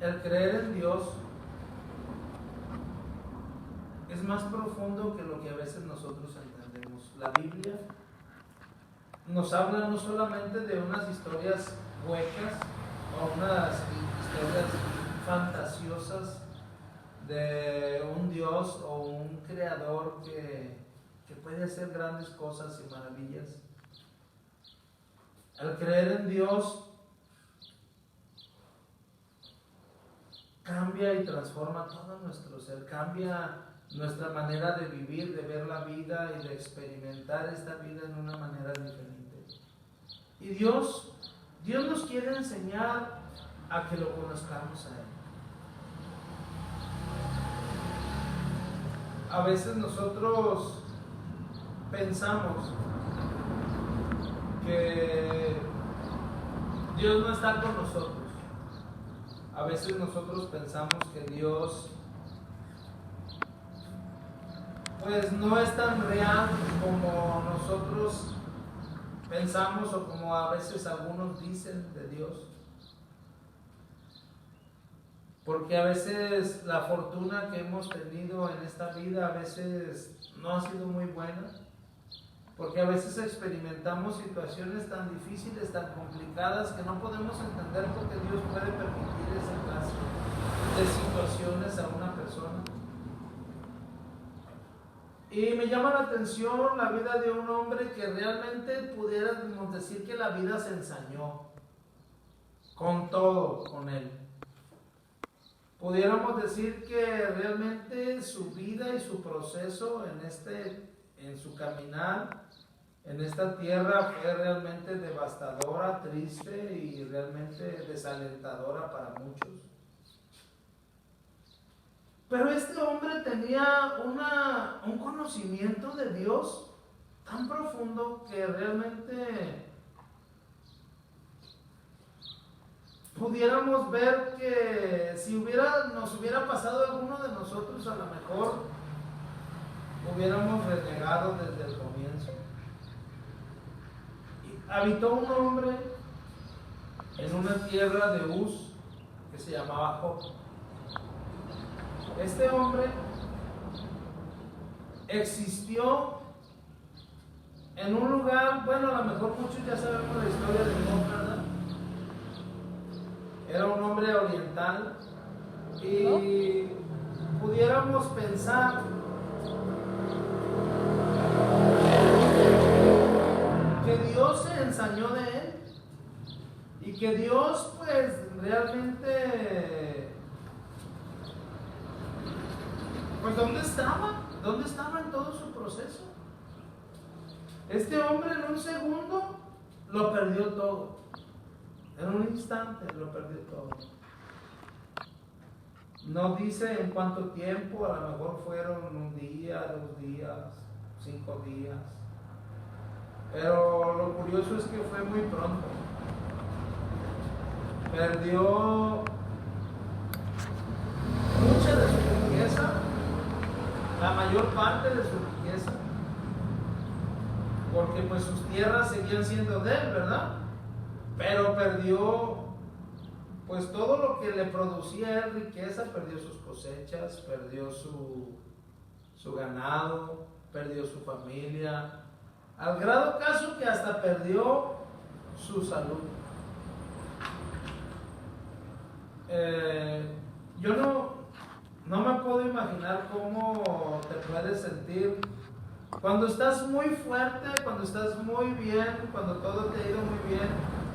el creer en Dios es más profundo que lo que a veces nosotros entendemos. La Biblia nos habla no solamente de unas historias huecas o unas historias fantasiosas de un Dios o un creador que puede hacer grandes cosas y maravillas. Al creer en Dios cambia y transforma todo nuestro ser, cambia nuestra manera de vivir, de ver la vida y de experimentar esta vida en una manera diferente. Y Dios nos quiere enseñar a que lo conozcamos a Él. A veces nosotros pensamos que Dios no está con nosotros. A veces nosotros pensamos que Dios pues no es tan real como nosotros pensamos o como a veces algunos dicen de Dios. Porque a veces la fortuna que hemos tenido en esta vida a veces no ha sido muy buena. Porque a veces experimentamos situaciones tan difíciles, tan complicadas, que no podemos entender por qué Dios puede permitir esa clase de situaciones a una persona. Y me llama la atención la vida de un hombre que realmente pudiéramos decir que la vida se ensañó con todo, con él. Pudiéramos decir que realmente su vida y su proceso en su caminar en esta tierra fue realmente devastadora, triste y realmente desalentadora para muchos. Pero este hombre tenía un conocimiento de Dios tan profundo que realmente pudiéramos ver que si nos hubiera pasado a alguno de nosotros, a lo mejor hubiéramos renegado desde el comienzo. Y habitó un hombre en una tierra de Uz que se llamaba Job. Este hombre existió en un lugar, bueno, a lo mejor muchos ya sabemos la historia de Job, ¿verdad? Era un hombre oriental y pudiéramos pensar que Dios se ensañó de él y que Dios pues realmente pues ¿dónde estaba en todo su proceso? Este hombre en un segundo lo perdió todo. En un instante lo perdió todo. No dice en cuánto tiempo, a lo mejor fueron un día, 2 días, 5 días. Pero lo curioso es que fue muy pronto. Perdió mucha de su riqueza, la mayor parte de su riqueza, porque pues sus tierras seguían siendo de él, ¿verdad? Pero perdió pues todo lo que le producía él riqueza, perdió sus cosechas, perdió su ganado, perdió su familia, al grado caso que hasta perdió su salud. Yo no me puedo imaginar cómo te puedes sentir cuando estás muy fuerte, cuando estás muy bien, cuando todo te ha ido muy bien,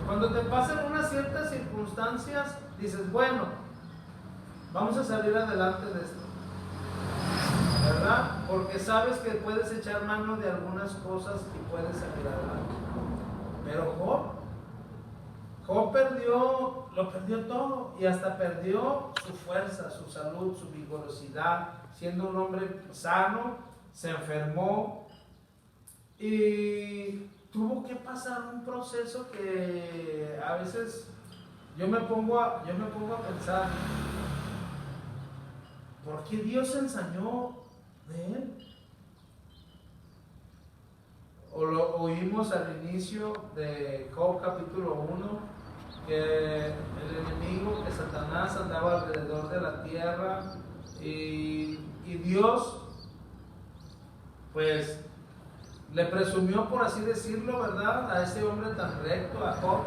cuando te pasan unas ciertas circunstancias, dices, bueno, vamos a salir adelante de esto, ¿verdad? Porque sabes que puedes echar mano de algunas cosas y puedes salir adelante. Pero Job lo perdió todo y hasta perdió su fuerza, su salud, su vigorosidad, siendo un hombre sano, se enfermó y tuvo que pasar un proceso que a veces yo me pongo a pensar, ¿por qué Dios se ensañó de él? O lo oímos al inicio de Job capítulo 1, que el enemigo, que Satanás andaba alrededor de la tierra y Dios pues le presumió, por así decirlo, ¿verdad?, a ese hombre tan recto, a Job.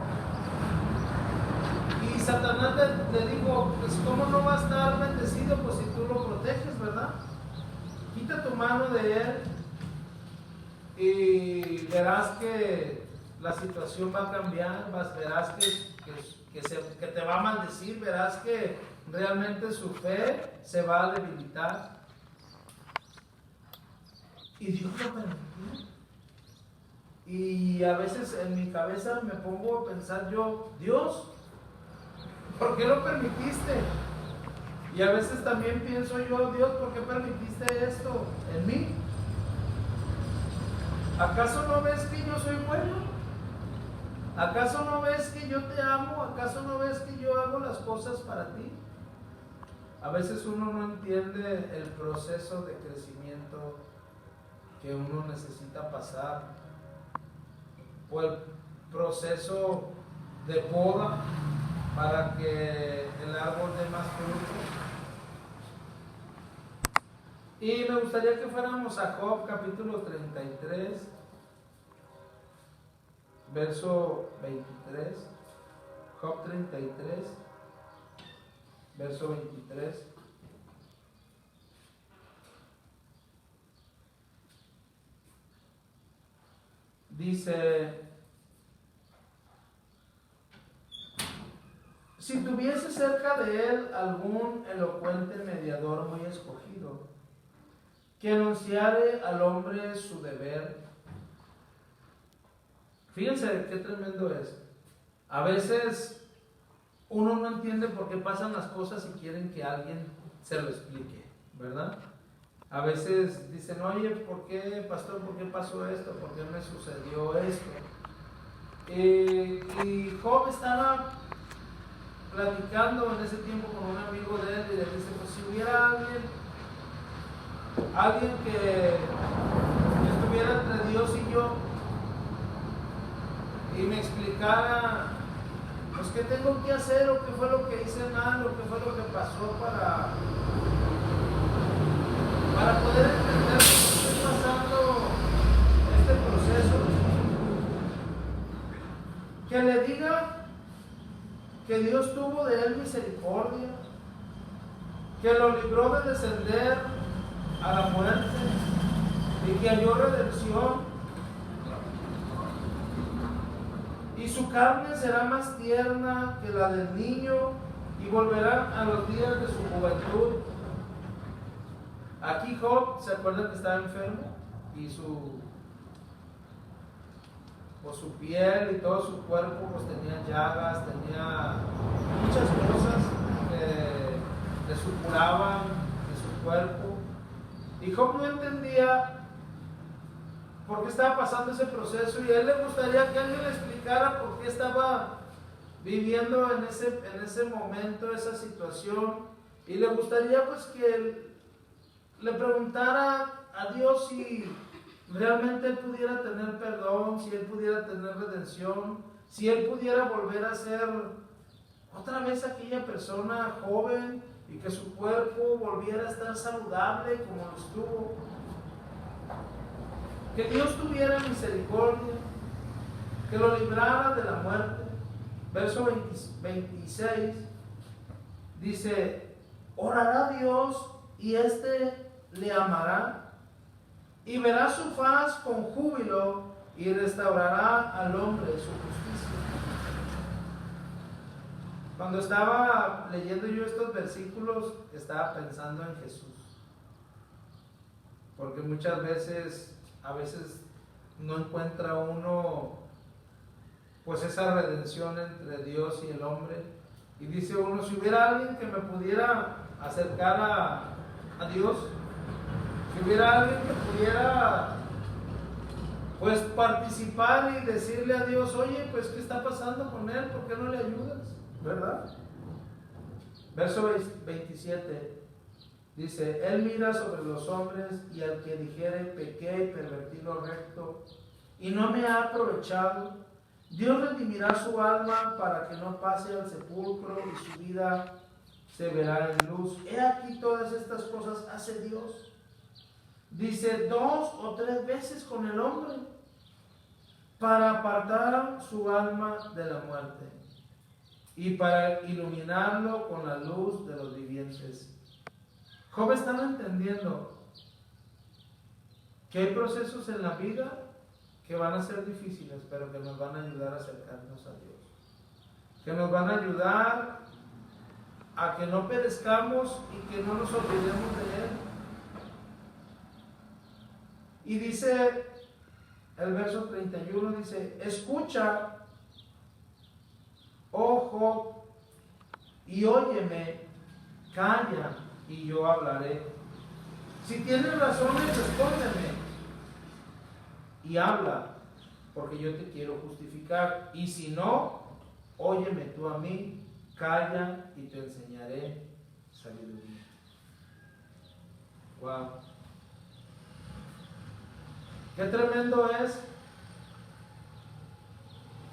Y Satanás le dijo, pues ¿cómo no va a estar bendecido? Pues si tú lo proteges, ¿verdad? Quita tu mano de él y verás que la situación va a cambiar, verás que te va a maldecir, verás que realmente su fe se va a debilitar. Y Dios lo permitió. Y a veces en mi cabeza me pongo a pensar yo, Dios, ¿por qué lo permitiste? Y a veces también pienso yo, Dios, ¿por qué permitiste esto en mí? ¿Acaso no ves que yo soy bueno? ¿Acaso no ves que yo te amo? ¿Acaso no ves que yo hago las cosas para ti? A veces uno no entiende el proceso de crecimiento que uno necesita pasar, o el proceso de poda para que el árbol dé más fruto. Y me gustaría que fuéramos a Job capítulo 33, verso 23. Job 33, verso 23. Dice: si tuviese cerca de él algún elocuente mediador muy escogido, que anunciare al hombre su deber. Fíjense qué tremendo es. A veces uno no entiende por qué pasan las cosas y quieren que alguien se lo explique, ¿verdad? A veces dicen, oye, ¿por qué, pastor, por qué pasó esto? ¿Por qué me sucedió esto? Y Job estaba platicando en ese tiempo con un amigo de él y le dice, pues si hubiera alguien que estuviera entre Dios y yo y me explicara, pues qué tengo que hacer o qué fue lo que hice mal o qué fue lo que pasó para poder entender lo que estoy pasando, este proceso, que le diga que Dios tuvo de él misericordia, que lo libró de descender a la muerte y que halló redención, y su carne será más tierna que la del niño y volverá a los días de su juventud. Aquí Job, ¿se acuerdan que estaba enfermo? Y su piel y todo su cuerpo pues tenía llagas, tenía muchas cosas que le supuraban de su cuerpo. Y Job no entendía por qué estaba pasando ese proceso, y a él le gustaría que alguien le explicara por qué estaba viviendo en ese momento, esa situación, y le gustaría pues que él le preguntara a Dios si realmente él pudiera tener perdón, si él pudiera tener redención, si él pudiera volver a ser otra vez aquella persona joven y que su cuerpo volviera a estar saludable como lo estuvo. Que Dios tuviera misericordia, que lo librara de la muerte. Verso 26 dice: orará Dios y éste le amará, y verá su faz con júbilo, y restaurará al hombre su justicia. Cuando estaba leyendo yo estos versículos, estaba pensando en Jesús, porque muchas veces, a veces no encuentra uno pues esa redención entre Dios y el hombre, y dice uno, si hubiera alguien que me pudiera acercar a Dios, si hubiera alguien que pudiera pues participar y decirle a Dios, oye, pues ¿qué está pasando con él? ¿Por qué no le ayudas? ¿Verdad? Verso 27 dice: él mira sobre los hombres, y al que dijere pequé y pervertí lo recto y no me ha aprovechado, Dios redimirá su alma para que no pase al sepulcro y su vida se verá en luz. He aquí todas estas cosas hace Dios. Dice 2 o 3 veces con el hombre para apartar su alma de la muerte y para iluminarlo con la luz de los vivientes. Job estaba entendiendo que hay procesos en la vida que van a ser difíciles, pero que nos van a ayudar a acercarnos a Dios, que nos van a ayudar a que no perezcamos y que no nos olvidemos de Él. Y dice el verso 31, dice: escucha, oh Job, y óyeme, calla y yo hablaré. Si tienes razones, respóndeme y habla, porque yo te quiero justificar. Y si no, óyeme tú a mí, calla y te enseñaré sabiduría. Wow. Qué tremendo es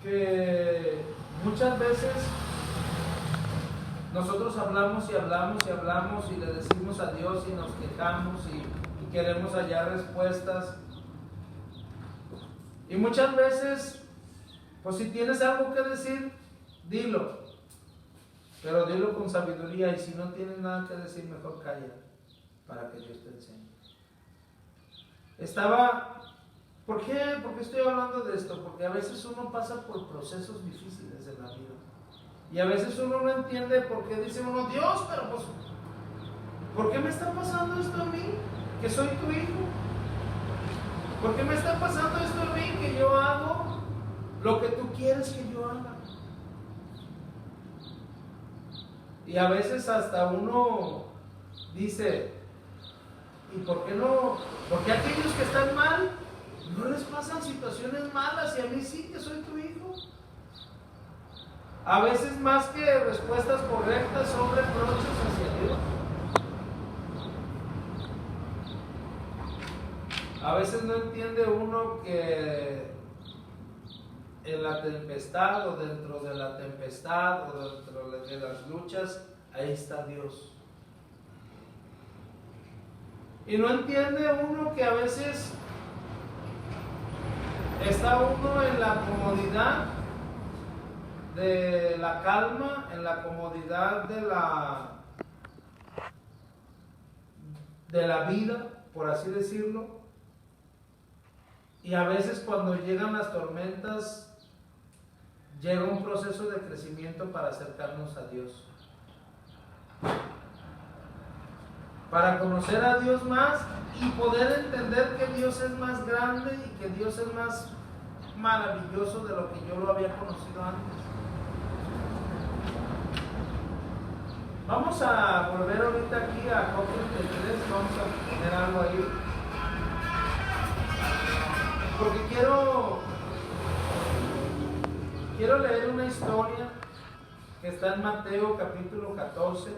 que muchas veces nosotros hablamos y hablamos y hablamos y le decimos a Dios y nos quejamos y queremos hallar respuestas. Y muchas veces, pues si tienes algo que decir, dilo, pero dilo con sabiduría, y si no tienes nada que decir, mejor calla para que Dios te enseñe. ¿Por qué estoy hablando de esto? Porque a veces uno pasa por procesos difíciles en la vida. Y a veces uno no entiende por qué dice uno: Dios, pero pues, ¿por qué me está pasando esto a mí, que soy tu hijo? ¿Por qué me está pasando esto a mí, que yo hago lo que tú quieres que yo haga? Y a veces hasta uno dice: ¿y por qué no? ¿Por qué aquellos que están mal no les pasan situaciones malas y a mí sí, que soy tu hijo? A veces, más que respuestas correctas, son reproches hacia Dios. A veces no entiende uno que en la tempestad o dentro de la tempestad o dentro de las luchas, ahí está Dios. Y no entiende uno que a veces está uno en la comodidad de la calma, en la comodidad de la vida, por así decirlo. Y a veces cuando llegan las tormentas, llega un proceso de crecimiento para acercarnos a Dios, para conocer a Dios más y poder entender que Dios es más grande y que Dios es más maravilloso de lo que yo lo había conocido antes. Vamos a volver ahorita aquí a Job 33, vamos a poner algo ahí, porque quiero leer una historia que está en Mateo capítulo 14,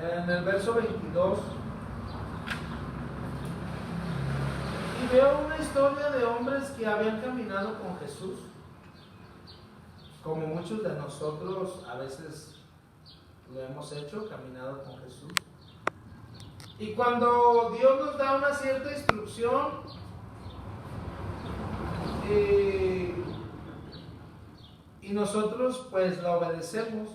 en el verso 22, y veo una historia de hombres que habían caminado con Jesús, como muchos de nosotros a veces lo hemos hecho, caminado con Jesús. Y cuando Dios nos da una cierta instrucción, y nosotros pues la obedecemos,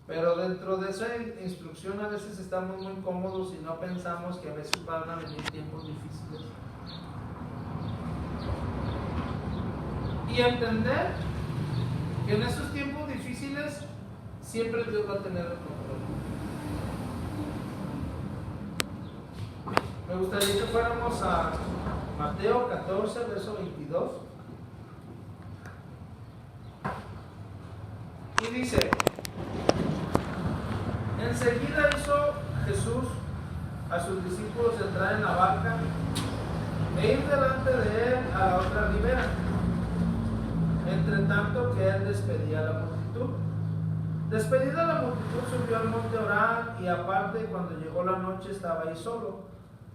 pero dentro de esa instrucción a veces estamos muy cómodos y no pensamos que a veces van a venir tiempos difíciles. Y entender que en esos tiempos difíciles siempre Dios va a tener el control. Me gustaría que fuéramos a Mateo 14, verso 22. Y dice: enseguida hizo Jesús a sus discípulos entrar en la barca e ir delante de él a la otra ribera, entre tanto que él despedía a la multitud. Despedida la multitud, subió al monte a orar, y aparte, cuando llegó la noche, estaba ahí solo.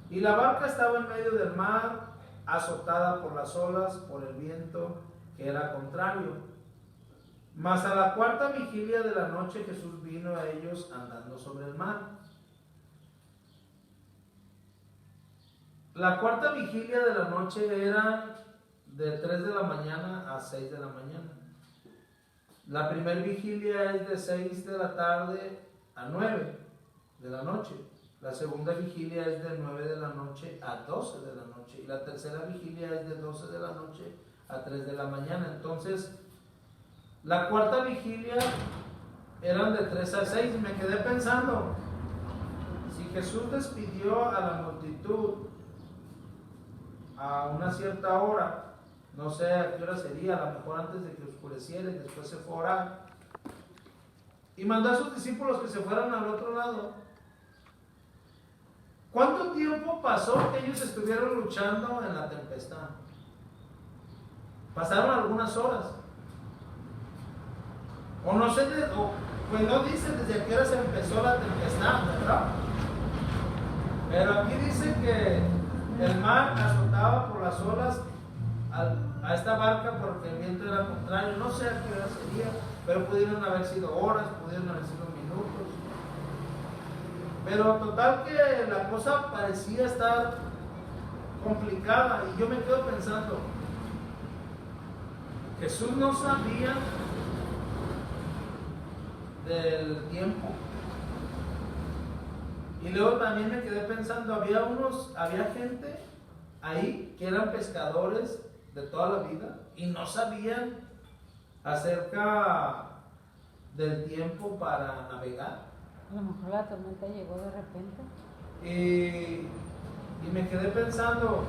Y la barca estaba en medio del mar, azotada por las olas, por el viento que era contrario. Mas a la cuarta vigilia de la noche Jesús vino a ellos andando sobre el mar. La cuarta vigilia de la noche era de 3 de la mañana a 6 de la mañana. La primera vigilia es de 6 de la tarde a 9 de la noche. La segunda vigilia es de 9 de la noche a 12 de la noche. Y la tercera vigilia es de 12 de la noche a 3 de la mañana. Entonces, la cuarta vigilia eran de 3 a 6. Y me quedé pensando, si Jesús despidió a la multitud a una cierta hora, no sé a qué hora sería, a lo mejor antes de que oscureciera y después se fue a orar, y mandó a sus discípulos que se fueran al otro lado. ¿Cuánto tiempo pasó que ellos estuvieron luchando en la tempestad? Pasaron algunas horas. O no sé, pues no dice desde qué hora se empezó la tempestad, ¿verdad? Pero aquí dice que el mar azotaba por las olas a esta barca porque el viento era contrario. No sé a qué hora sería, pero pudieron haber sido horas, pudieron haber sido minutos. Pero total que la cosa parecía estar complicada y yo me quedo pensando, Jesús no sabía del tiempo. Y luego también me quedé pensando, había gente ahí que eran pescadores de toda la vida y no sabían acerca del tiempo para navegar. A lo mejor la tormenta llegó de repente. Y me quedé pensando,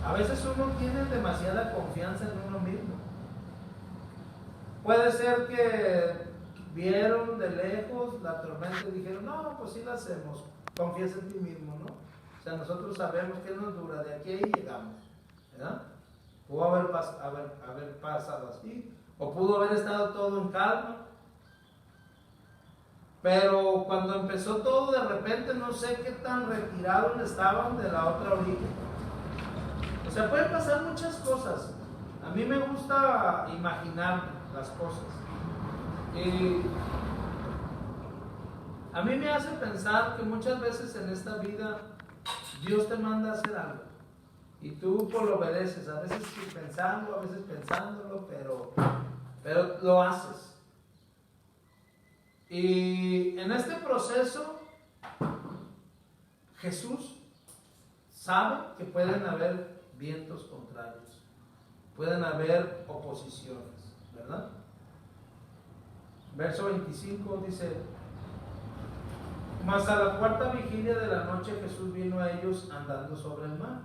a veces uno tiene demasiada confianza en uno mismo. Puede ser que vieron de lejos la tormenta y dijeron, no, pues sí la hacemos. Confías en ti mismo, ¿no? O sea, nosotros sabemos que nos dura, de aquí y llegamos, ¿verdad? Pudo haber pasado así, o pudo haber estado todo en calma. Pero cuando empezó todo, de repente no sé qué tan retirados estaban de la otra orilla. O sea, pueden pasar muchas cosas. A mí me gusta imaginar las cosas. Y a mí me hace pensar que muchas veces en esta vida Dios te manda a hacer algo y tú pues lo obedeces, a veces pensando, a veces pensándolo, pero lo haces. Y en este proceso Jesús sabe que pueden haber vientos contrarios, pueden haber oposiciones, ¿verdad? Verso 25 dice: mas a la cuarta vigilia de la noche Jesús vino a ellos andando sobre el mar.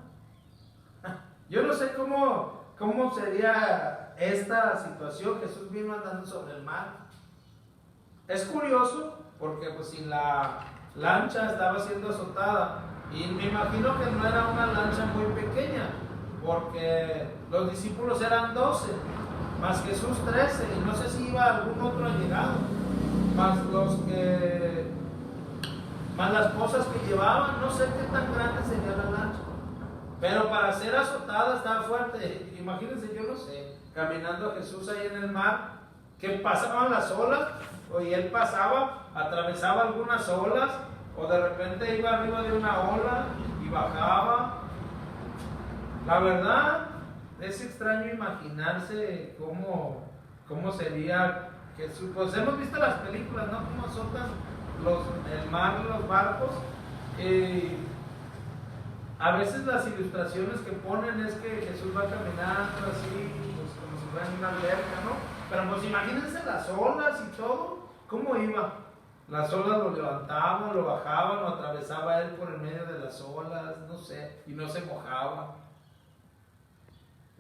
Yo no sé cómo sería esta situación. Jesús vino andando sobre el mar. Es curioso porque pues si la lancha estaba siendo azotada, y me imagino que no era una lancha muy pequeña, porque los discípulos eran 12, más Jesús 13, y no sé si iba algún otro allegado, más las cosas que llevaban, no sé qué tan grande sería la lancha. Pero para ser azotada estaba fuerte. Imagínense, yo no sé, caminando a Jesús ahí en el mar, que pasaban las olas, y él pasaba, atravesaba algunas olas, o de repente iba arriba de una ola y bajaba. La verdad, es extraño imaginarse cómo sería Jesús. Pues hemos visto las películas, ¿no? Cómo azotan el mar, los barcos. A veces las ilustraciones que ponen es que Jesús va caminando así, pues como si fuera en una alberca, ¿no? Pero pues imagínense las olas y todo, ¿cómo iba? Las olas lo levantaban, lo bajaban, lo atravesaba él por el medio de las olas, no sé, y no se mojaba.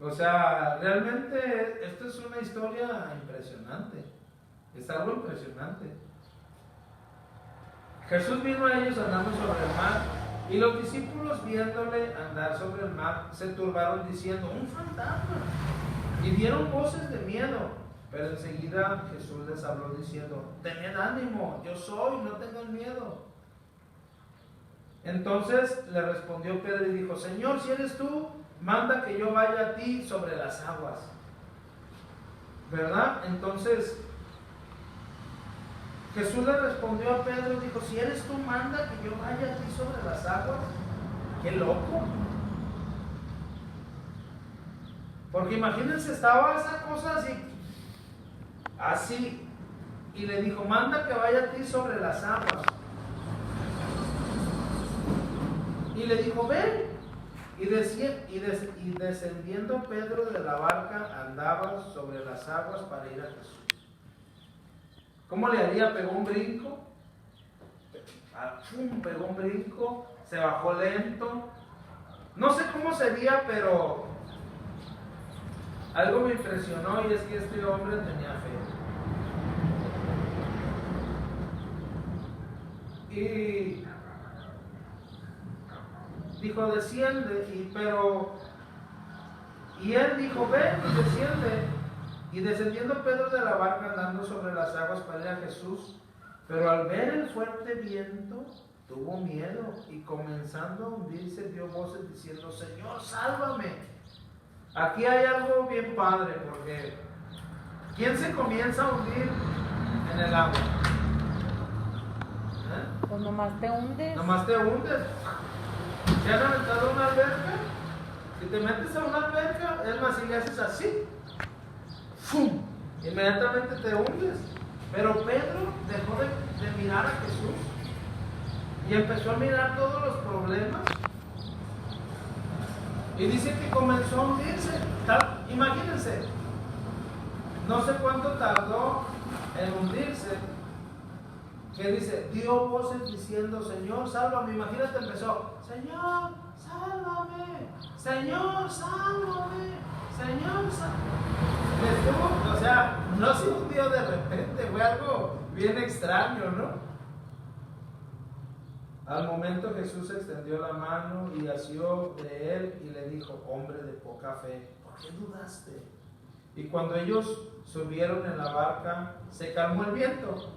O sea, realmente esto es una historia impresionante, es algo impresionante. Jesús vino a ellos andando sobre el mar, y los discípulos, viéndole andar sobre el mar, se turbaron diciendo: un fantasma, y dieron voces de miedo. Pero enseguida Jesús les habló diciendo: tened ánimo, yo soy, no tengan miedo. Entonces le respondió Pedro y dijo: Señor, si eres tú, manda que yo vaya a ti sobre las aguas, ¿verdad? Entonces Jesús le respondió a Pedro, dijo, si eres tú, manda que yo vaya a ti sobre las aguas. ¡Qué loco! Porque imagínense, estaba esa cosa así, y le dijo, manda que vaya a ti sobre las aguas. Y le dijo, ven. Y descendiendo Pedro de la barca, andaba sobre las aguas para ir a Jesús. ¿Cómo le haría? Pegó un brinco, pegó un brinco, se bajó lento. No sé cómo sería, pero algo me impresionó, y es que este hombre tenía fe. Y dijo, desciende, y él dijo, ven y desciende. Y descendiendo Pedro de la barca, andando sobre las aguas para ir a Jesús, pero al ver el fuerte viento, tuvo miedo, y comenzando a hundirse, dio voces diciendo, Señor, sálvame. Aquí hay algo bien padre, porque ¿quién se comienza a hundir en el agua? Pues nomás te hundes. Nomás te hundes. ¿Te han aventado a una alberca? Si te metes a una alberca, es más, si le haces así, ¡fum!, inmediatamente te hundes. Pero Pedro dejó de mirar a Jesús y empezó a mirar todos los problemas. Y dice que comenzó a hundirse. Imagínense, no sé cuánto tardó en hundirse. Que dice, dio voces diciendo, Señor, sálvame. Imagínate, empezó, Señor, sálvame, Señor, sálvame, Señor, sálvame. Estuvo, o sea, no se hundió de repente, fue algo bien extraño, ¿no? Al momento Jesús extendió la mano y asió de él y le dijo, hombre de poca fe, ¿por qué dudaste? Y cuando ellos subieron en la barca, se calmó el viento.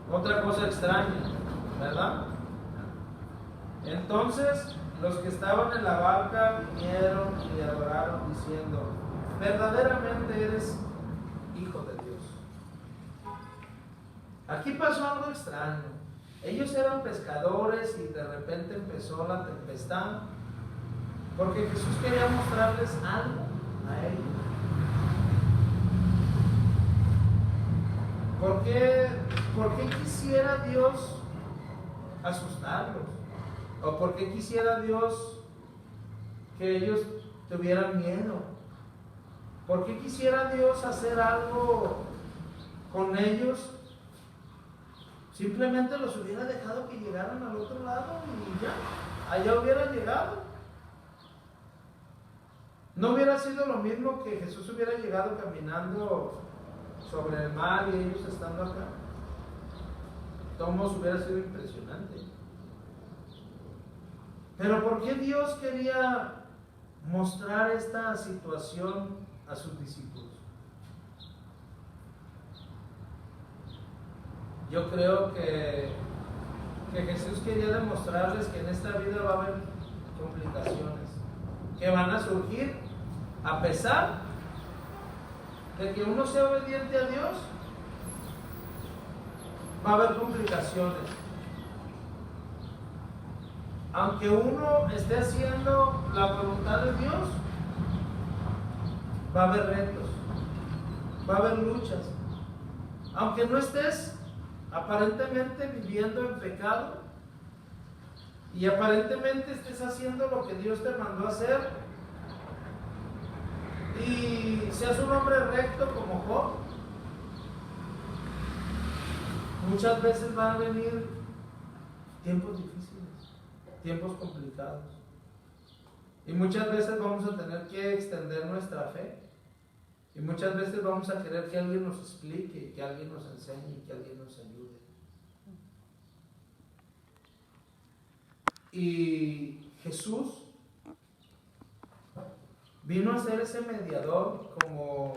Otra cosa extraña, ¿verdad? Entonces los que estaban en la barca vinieron y le adoraron diciendo, verdaderamente eres Hijo de Dios. Aquí pasó algo extraño. Ellos eran pescadores y de repente empezó la tempestad, porque Jesús quería mostrarles algo a ellos. ¿Por qué quisiera Dios asustarlos? ¿O por qué quisiera Dios que ellos tuvieran miedo? ¿Por qué quisiera Dios hacer algo con ellos? Simplemente los hubiera dejado que llegaran al otro lado y ya, allá hubieran llegado. No hubiera sido lo mismo que Jesús hubiera llegado caminando sobre el mar y ellos estando acá. Todos hubiera sido impresionante. Pero ¿por qué Dios quería mostrar esta situación a sus discípulos? Yo creo que Jesús quería demostrarles que en esta vida va a haber complicaciones que van a surgir a pesar de que uno sea obediente a Dios. Va a haber complicaciones. Aunque uno esté haciendo la voluntad de Dios, va a haber retos, va a haber luchas. Aunque no estés aparentemente viviendo en pecado y aparentemente estés haciendo lo que Dios te mandó a hacer y seas un hombre recto como Job, muchas veces van a venir tiempos difíciles, tiempos complicados, y muchas veces vamos a tener que extender nuestra fe, y muchas veces vamos a querer que alguien nos explique, que alguien nos enseñe, que alguien nos ayude. Y Jesús vino a ser ese mediador, como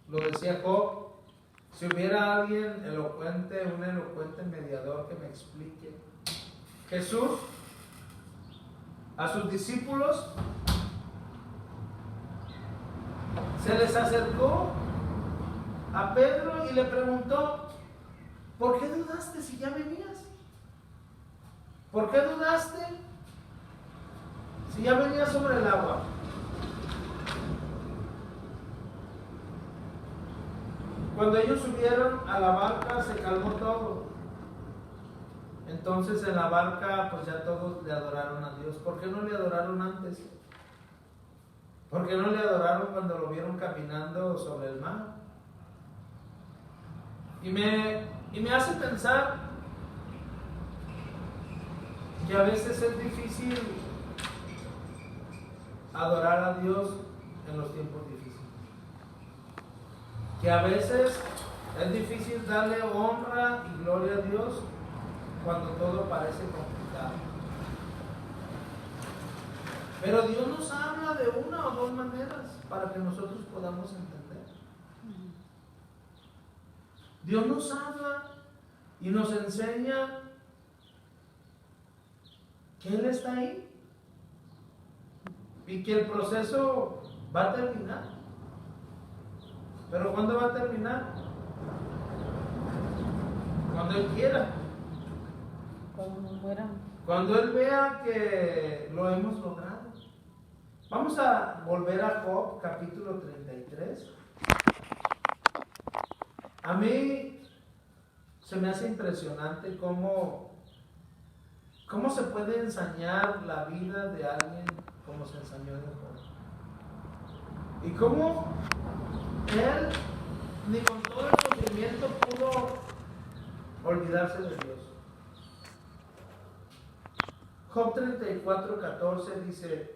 lo decía Job. Si hubiera alguien elocuente, un elocuente mediador que me explique. Jesús a sus discípulos, se les acercó a Pedro y le preguntó: ¿por qué dudaste si ya venías? ¿Por qué dudaste si ya venías sobre el agua? Cuando ellos subieron a la barca se calmó todo. Entonces en la barca pues ya todos le adoraron a Dios. ¿Por qué no le adoraron antes? ¿Por qué no le adoraron cuando lo vieron caminando sobre el mar? Y me hace pensar que a veces es difícil adorar a Dios en los tiempos difíciles. Que a veces es difícil darle honra y gloria a Dios cuando todo parece complicado. Pero Dios nos habla de una o dos maneras para que nosotros podamos entender. Dios nos habla y nos enseña que Él está ahí y que el proceso va a terminar. ¿Pero cuándo va a terminar? Cuando Él quiera. Cuando nos muéramos. Cuando Él vea que lo hemos logrado. Vamos a volver a Job, capítulo 33. A mí se me hace impresionante cómo se puede ensañar la vida de alguien como se ensañó de Job. Y cómo él, ni con todo el sufrimiento, pudo olvidarse de Dios. Job 34:14 dice: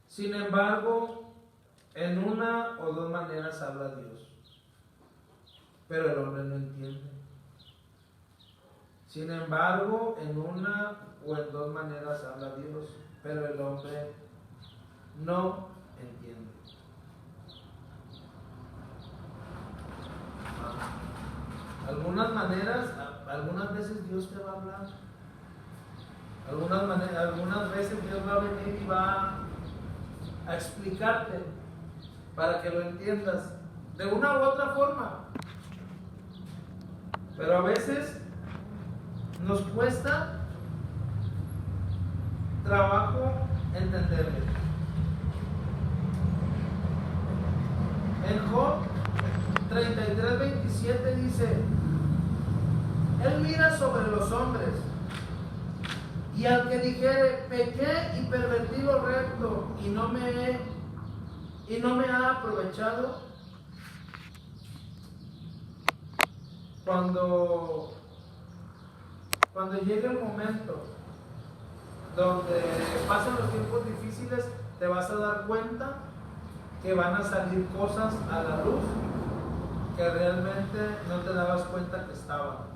sin embargo, en una o dos maneras habla Dios, pero el hombre no entiende. Sin embargo, en una o en dos maneras habla Dios, pero el hombre no entiende. Algunas veces Dios te va a hablar. Algunas veces Dios va a venir y va a explicarte para que lo entiendas de una u otra forma. Pero a veces nos cuesta trabajo entenderle. En Job 33:27 dice: Él mira sobre los hombres, y al que dijere: pequé y pervertí lo recto, y no me ha aprovechado. Cuando llegue el momento donde pasan los tiempos difíciles, te vas a dar cuenta que van a salir cosas a la luz que realmente no te dabas cuenta que estaban.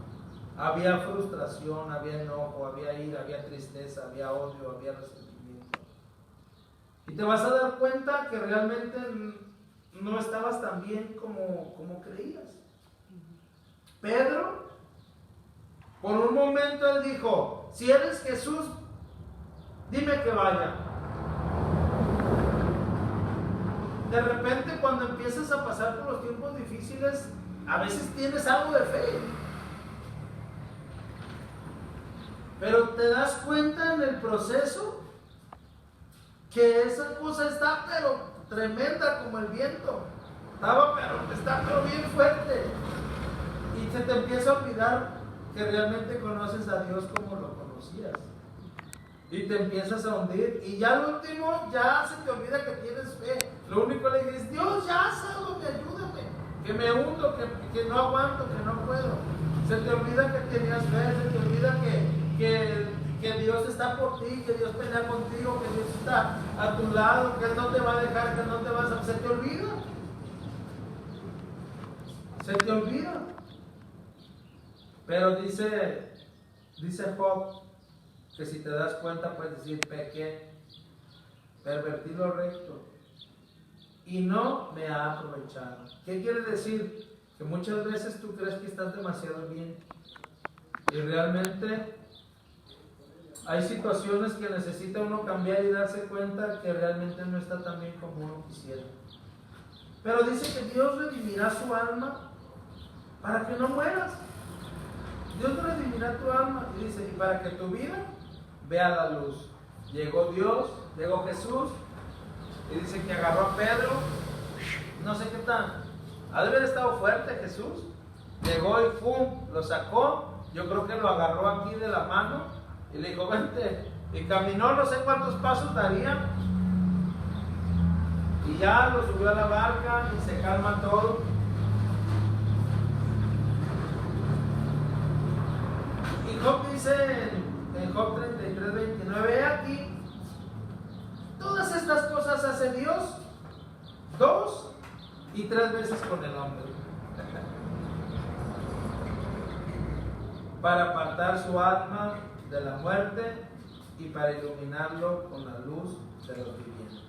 Había frustración, había enojo, había ira, había tristeza, había odio, había resentimiento. Y te vas a dar cuenta que realmente no estabas tan bien como creías. Pedro, por un momento él dijo: si eres Jesús, dime que vaya. De repente, cuando empiezas a pasar por los tiempos difíciles, a veces tienes algo de fe, pero te das cuenta en el proceso que esa cosa está pero tremenda como el viento. Está pero bien fuerte. Y se te empieza a olvidar que realmente conoces a Dios como lo conocías. Y te empiezas a hundir. Y ya al último, ya se te olvida que tienes fe. Lo único que le dices: Dios, ya sálvame, ayúdame. Que me hundo, que no aguanto, que no puedo. Se te olvida que tenías fe, se te olvida que Dios está por ti, que Dios pelea contigo, que Dios está a tu lado, que Él no te va a dejar, que no te vas a... Se te olvida. Se te olvida. Pero dice Job que si te das cuenta puedes decir: pequé, pervertí lo recto y no me ha aprovechado. ¿Qué quiere decir? Que muchas veces tú crees que estás demasiado bien y realmente Hay situaciones que necesita uno cambiar y darse cuenta que realmente no está tan bien como uno quisiera. Pero dice que Dios redimirá su alma para que no mueras. Dios redimirá tu alma, y dice, y para que tu vida vea la luz. Llegó Dios, llegó Jesús, y dice que agarró a Pedro, no sé qué tan, ha de haber estado fuerte Jesús. Llegó y ¡pum!, lo sacó. Yo creo que lo agarró aquí de la mano y le dijo, vente. Y caminó no sé cuántos pasos daría. Y ya lo subió a la barca y se calma todo. Y Job dice en Job 33:29, he aquí, todas estas cosas hace Dios 2 y 3 veces con el hombre, para apartar su alma de la muerte y para iluminarlo con la luz de los vivientes.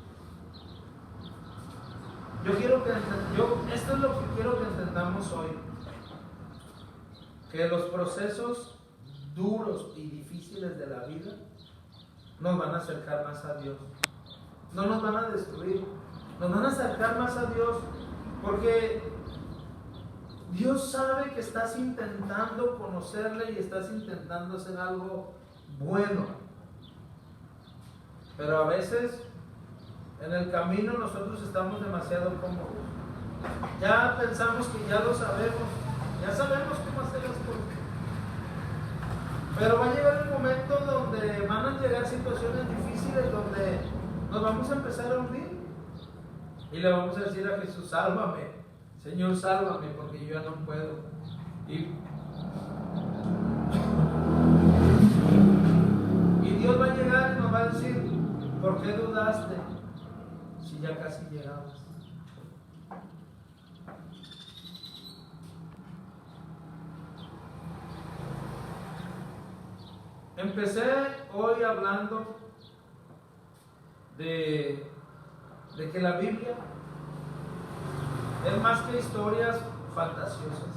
Esto es lo que quiero que entendamos hoy, que los procesos duros y difíciles de la vida nos van a acercar más a Dios, no nos van a destruir, nos van a acercar más a Dios, porque Dios sabe que estás intentando conocerle y estás intentando hacer algo bueno, pero a veces en el camino nosotros estamos demasiado cómodos. Ya pensamos que ya lo sabemos, ya sabemos cómo hacer las cosas. Pero va a llegar un momento donde van a llegar situaciones difíciles donde nos vamos a empezar a hundir. Y le vamos a decir a Jesús, sálvame, Señor, sálvame, porque yo ya no puedo. Y Dios va a llegar y nos va a decir, ¿por qué dudaste? Si ya casi llegabas. Empecé hoy hablando de que la Biblia es más que historias fantasiosas,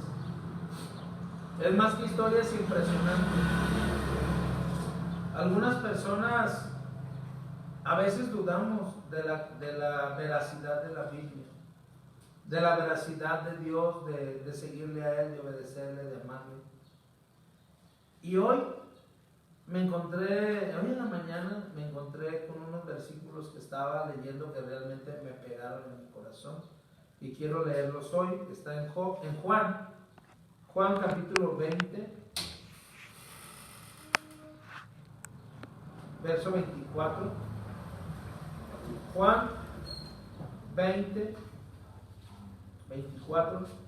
es más que historias impresionantes. Algunas personas a veces dudamos de la veracidad de la Biblia, de la veracidad de Dios, de seguirle a Él, de obedecerle, de amarle. Y hoy en la mañana me encontré con unos versículos que estaba leyendo que realmente me pegaron en mi corazón y quiero leerlos hoy. Está en Juan capítulo 20, verso 24. Juan 20, 24.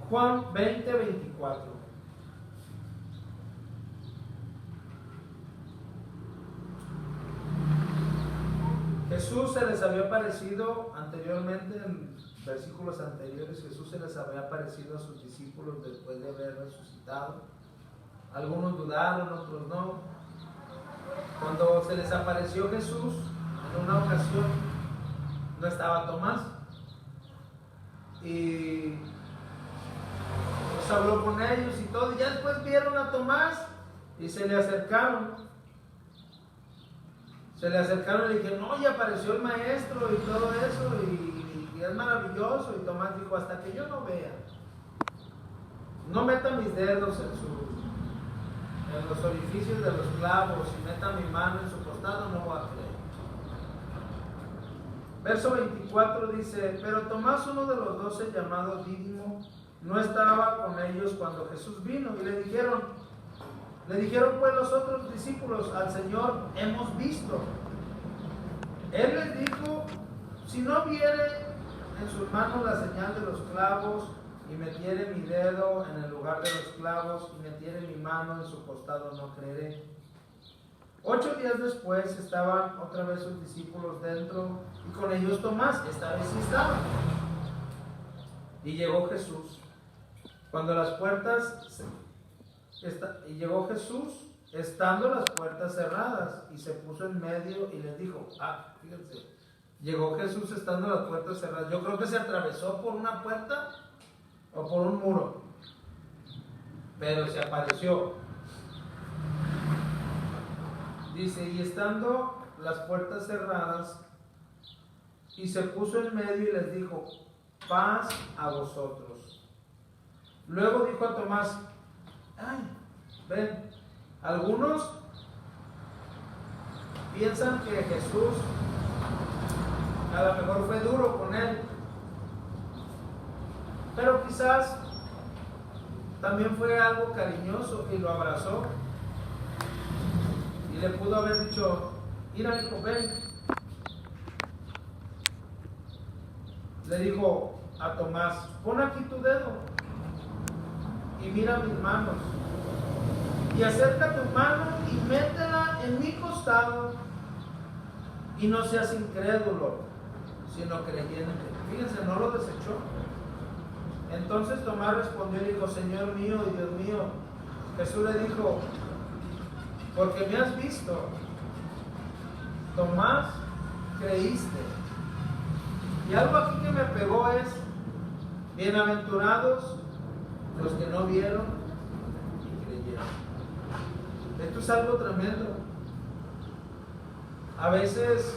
Juan 20, 24. Jesús se les había aparecido anteriormente, en versículos anteriores, Jesús se les había aparecido a sus discípulos después de haber resucitado. Algunos dudaron, otros no. Cuando se les apareció Jesús, en una ocasión, no estaba Tomás. Y habló con ellos y todo, y ya después vieron a Tomás y se le acercaron y le dijeron, oye, apareció el maestro y todo eso, y es maravilloso. Y Tomás dijo, hasta que yo no vea, no meta mis dedos en los orificios de los clavos y meta mi mano en su costado, no voy a creer. Verso 24 dice, pero Tomás, uno de los 12, llamado Dídimo, no estaba con ellos cuando Jesús vino, y le dijeron pues los otros discípulos, al Señor hemos visto. Él les dijo, si no viere en sus manos la señal de los clavos, y metiere mi dedo en el lugar de los clavos, y metiere mi mano en su costado, no creeré. 8 días después estaban otra vez sus discípulos dentro, y con ellos Tomás, esta vez sí estaba. Y llegó Jesús. Llegó Jesús estando las puertas cerradas, y se puso en medio y les dijo, fíjense, Llegó Jesús estando las puertas cerradas. Yo creo que se atravesó por una puerta o por un muro, pero se apareció. Dice, y estando las puertas cerradas, y se puso en medio y les dijo, paz a vosotros. Luego dijo a Tomás, ay, ven, algunos piensan que Jesús a lo mejor fue duro con él, pero quizás también fue algo cariñoso y lo abrazó y le pudo haber dicho, mira hijo, ven. Le dijo a Tomás, pon aquí tu dedo y mira mis manos y acerca tu mano y métela en mi costado y no seas incrédulo, sino creyente. Fíjense, no lo desechó. Entonces Tomás respondió y dijo, Señor mío y Dios mío. Jesús le dijo, porque me has visto, Tomás, creíste. Y algo aquí que me pegó es, bienaventurados los que no vieron y creyeron. Esto es algo tremendo. A veces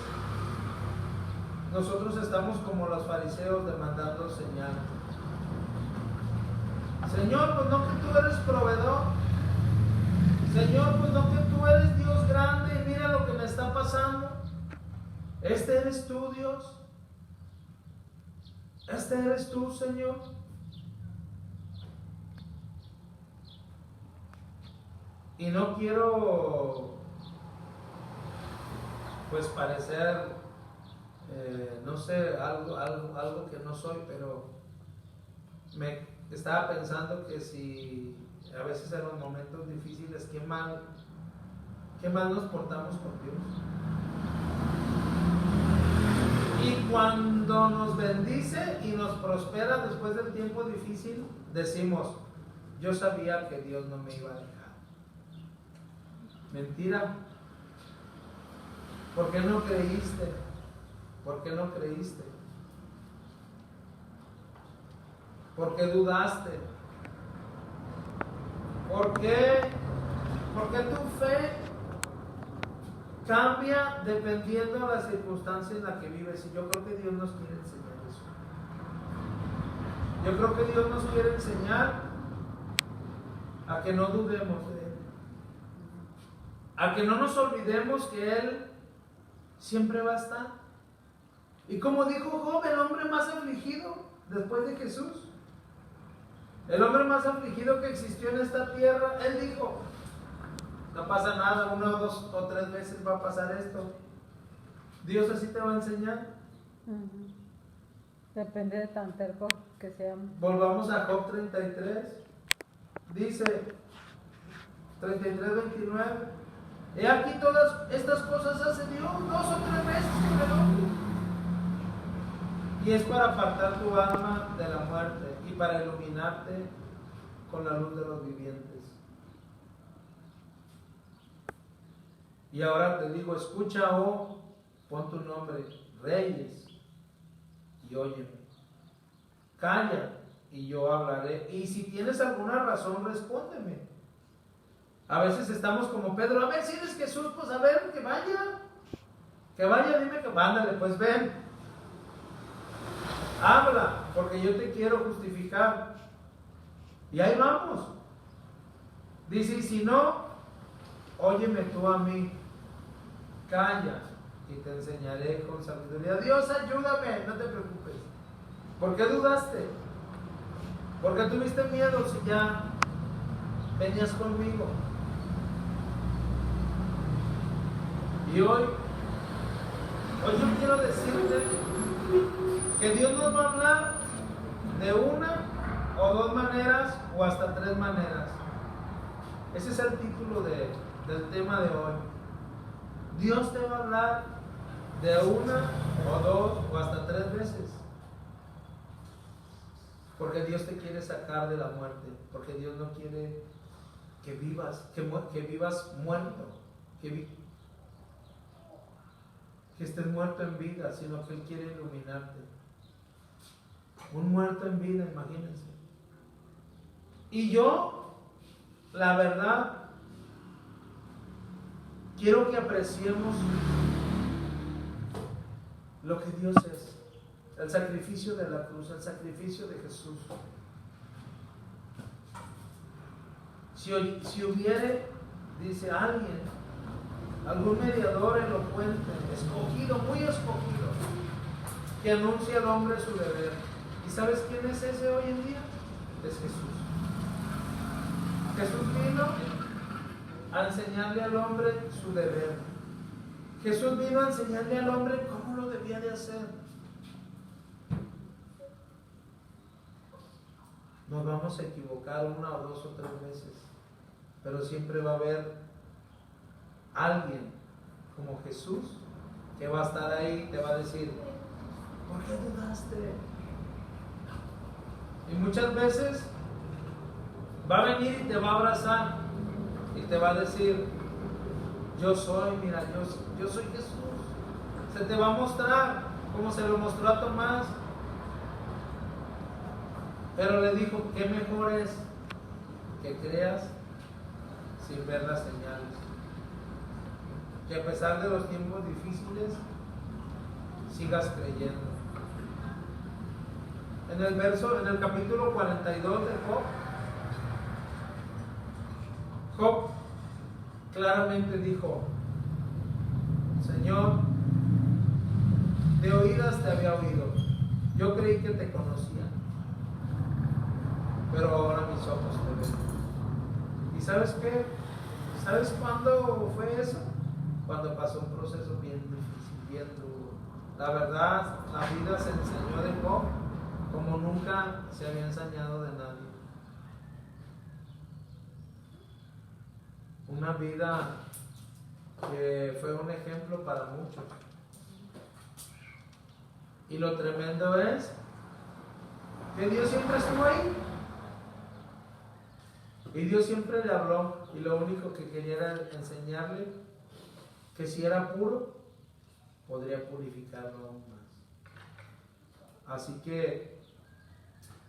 nosotros estamos como los fariseos demandando señal. Señor, pues no que tú eres proveedor. Señor, pues no que tú eres Dios grande y mira lo que me está pasando. Este eres tú, Dios. Este eres tú, Señor. Y no quiero pues parecer no sé, algo que no soy, pero me estaba pensando que si a veces en los momentos difíciles, qué mal nos portamos con Dios. Y cuando nos bendice y nos prospera después del tiempo difícil, decimos, yo sabía que Dios no me iba a dejar. Mentira. ¿Por qué no creíste? ¿Por qué no creíste? ¿Por qué dudaste? ¿Por qué tu fe cambia dependiendo de la circunstancia en la que vives? Y yo creo que Dios nos quiere enseñar eso. Yo creo que Dios nos quiere enseñar a que no dudemos de Él, a que no nos olvidemos que Él siempre va a estar. Y como dijo Job, el hombre más afligido después de Jesús, el hombre más afligido que existió en esta tierra, él dijo, no pasa nada, 1, 2 o 3 veces va a pasar esto. Dios así te va a enseñar. Depende de tan terco que seamos. Volvamos a Job 33. Dice 33, 29. He aquí todas estas cosas hace Dios 2 o 3 veces con el hombre. Y es para apartar tu alma de la muerte y para iluminarte con la luz de los vivientes. Y ahora te digo, escucha, oh, pon tu nombre, reyes, y óyeme. Calla, y yo hablaré. Y si tienes alguna razón, respóndeme. A veces estamos como Pedro, a ver si eres Jesús, pues a ver, que vaya, dime que ándale, pues ven. Habla, porque yo te quiero justificar. Y ahí vamos. Dice, y si no, óyeme tú a mí. Calla y te enseñaré con sabiduría. Dios, ayúdame, no te preocupes. ¿Por qué dudaste? ¿Por qué tuviste miedo si ya venías conmigo? Y hoy yo quiero decirte que Dios nos va a hablar de 1 o 2 maneras o hasta 3 maneras. Ese es el título del tema de hoy. Dios te va a hablar de 1 o 2 o hasta 3 veces. Porque Dios te quiere sacar de la muerte. Porque Dios no quiere que vivas muerto. que estés muerto en vida, sino que Él quiere iluminarte. Un muerto en vida, imagínense. Y yo, la verdad, quiero que apreciemos lo que Dios es, el sacrificio de la cruz, el sacrificio de Jesús. Si hubiere, dice alguien, algún mediador elocuente, escogido, muy escogido, que anuncia al hombre su deber. ¿Y sabes quién es ese hoy en día? Es Jesús. Jesús vino a enseñarle al hombre su deber. Jesús vino a enseñarle al hombre cómo lo debía de hacer. Nos vamos a equivocar una o dos o tres veces, pero siempre va a haber alguien como Jesús que va a estar ahí y te va a decir, ¿por qué dudaste? Y muchas veces va a venir y te va a abrazar y te va a decir, yo soy, mira, yo soy Jesús. Se te va a mostrar como se lo mostró a Tomás. Pero le dijo, ¿qué mejor es que creas sin ver las señales? Que a pesar de los tiempos difíciles, sigas creyendo. En el capítulo 42 de Job claramente dijo, Señor, de oídas te había oído, yo creí que te conocía, pero ahora mis ojos te ven. ¿Y sabes qué? ¿Sabes cuándo fue eso? Cuando pasó un proceso bien difícil, bien duro. La verdad, la vida se enseñó de Job como nunca se había enseñado de nadie. Una vida que fue un ejemplo para muchos. Y lo tremendo es que Dios siempre estuvo ahí. Y Dios siempre le habló y lo único que quería era enseñarle que si era puro, podría purificarlo aún más. Así que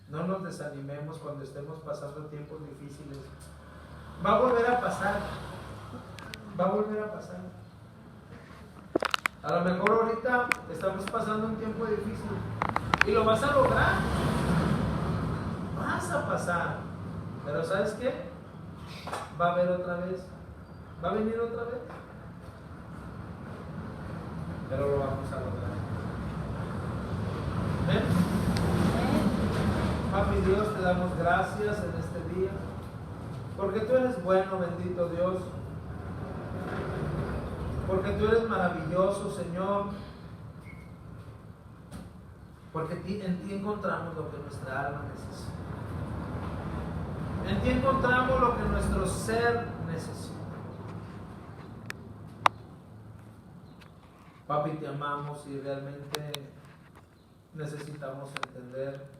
no nos desanimemos cuando estemos pasando tiempos difíciles. Va a volver a pasar. Va a volver a pasar. A lo mejor ahorita estamos pasando un tiempo difícil y lo vas a lograr. Vas a pasar. Pero ¿sabes qué? Va a haber otra vez. Va a venir otra vez. Pero lo vamos a lograr. ¿Ven? Papi Dios, te damos gracias en este día. Porque tú eres bueno, bendito Dios. Porque tú eres maravilloso, Señor. Porque en ti encontramos lo que nuestra alma necesita. En ti encontramos lo que nuestro ser necesita. Papi, te amamos y realmente necesitamos entender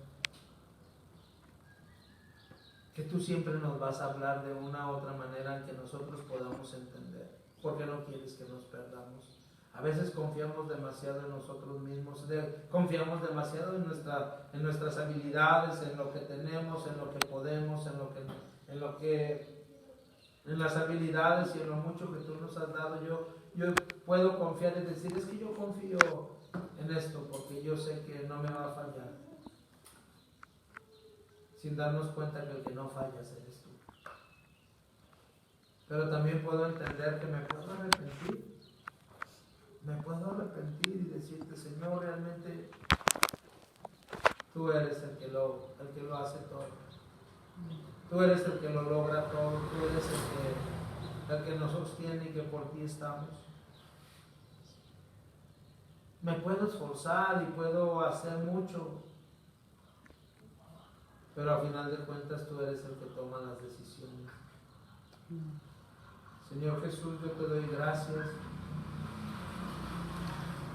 que tú siempre nos vas a hablar de una u otra manera en que nosotros podamos entender, porque no quieres que nos perdamos. A veces confiamos demasiado en nosotros mismos, confiamos demasiado en nuestras habilidades, en lo que tenemos, en lo que podemos, en las habilidades y en lo mucho que tú nos has dado. Yo puedo confiar y decir, es que yo confío en esto porque yo sé que no me va a fallar, sin darnos cuenta que el que no fallas eres tú. Pero también puedo entender que me puedo arrepentir. Me puedo arrepentir y decirte, Señor, realmente tú eres el que lo hace todo. Tú eres el que lo logra todo. Tú eres el que nos sostiene y que por ti estamos. Me puedo esforzar y puedo hacer mucho, pero al final de cuentas tú eres el que toma las decisiones. Señor Jesús, yo te doy gracias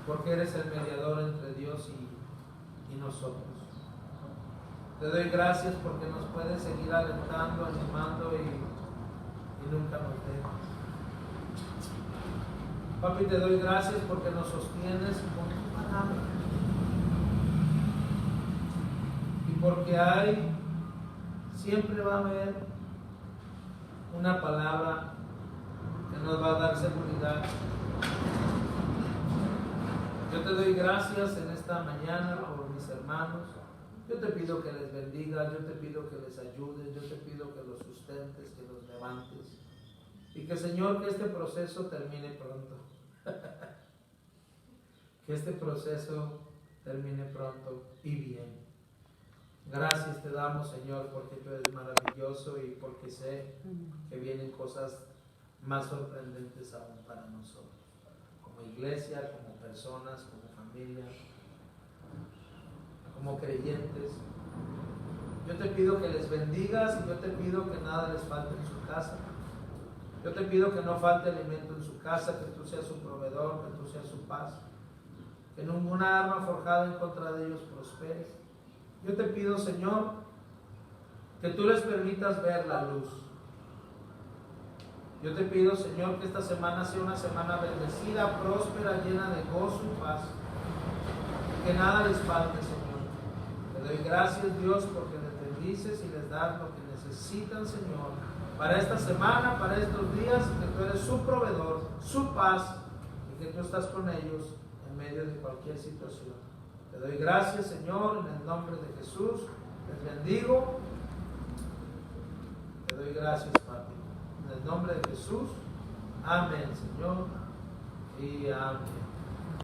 porque eres el mediador entre Dios y nosotros. Te doy gracias porque nos puedes seguir alentando, animando y nunca nos dejas. Papi, te doy gracias porque nos sostienes con tu palabra. Y porque siempre va a haber una palabra que nos va a dar seguridad. Yo te doy gracias en esta mañana por mis hermanos. Yo te pido que les bendigas, yo te pido que les ayudes, yo te pido que los sustentes, que los levantes. Y que, Señor, que este proceso termine pronto. Que este proceso termine pronto y bien. Gracias te damos, Señor, porque tú eres maravilloso y porque sé que vienen cosas más sorprendentes aún para nosotros. Como iglesia, como personas, como familia, como creyentes. Yo te pido que les bendigas y yo te pido que nada les falte en su casa. Yo te pido que no falte alimento en su casa, que tú seas su proveedor, que tú seas su paz. Que ninguna arma forjada en contra de ellos prospere. Yo te pido, Señor, que tú les permitas ver la luz. Yo te pido, Señor, que esta semana sea una semana bendecida, próspera, llena de gozo y paz. Que nada les falte, Señor. Te doy gracias, Dios, porque les bendices y les das lo que necesitan, Señor, para esta semana, para estos días, que tú eres su proveedor, su paz, y que tú estás con ellos en medio de cualquier situación. Te doy gracias, Señor, en el nombre de Jesús. Les bendigo. Te doy gracias, Papi. En el nombre de Jesús. Amén, Señor. Y amén.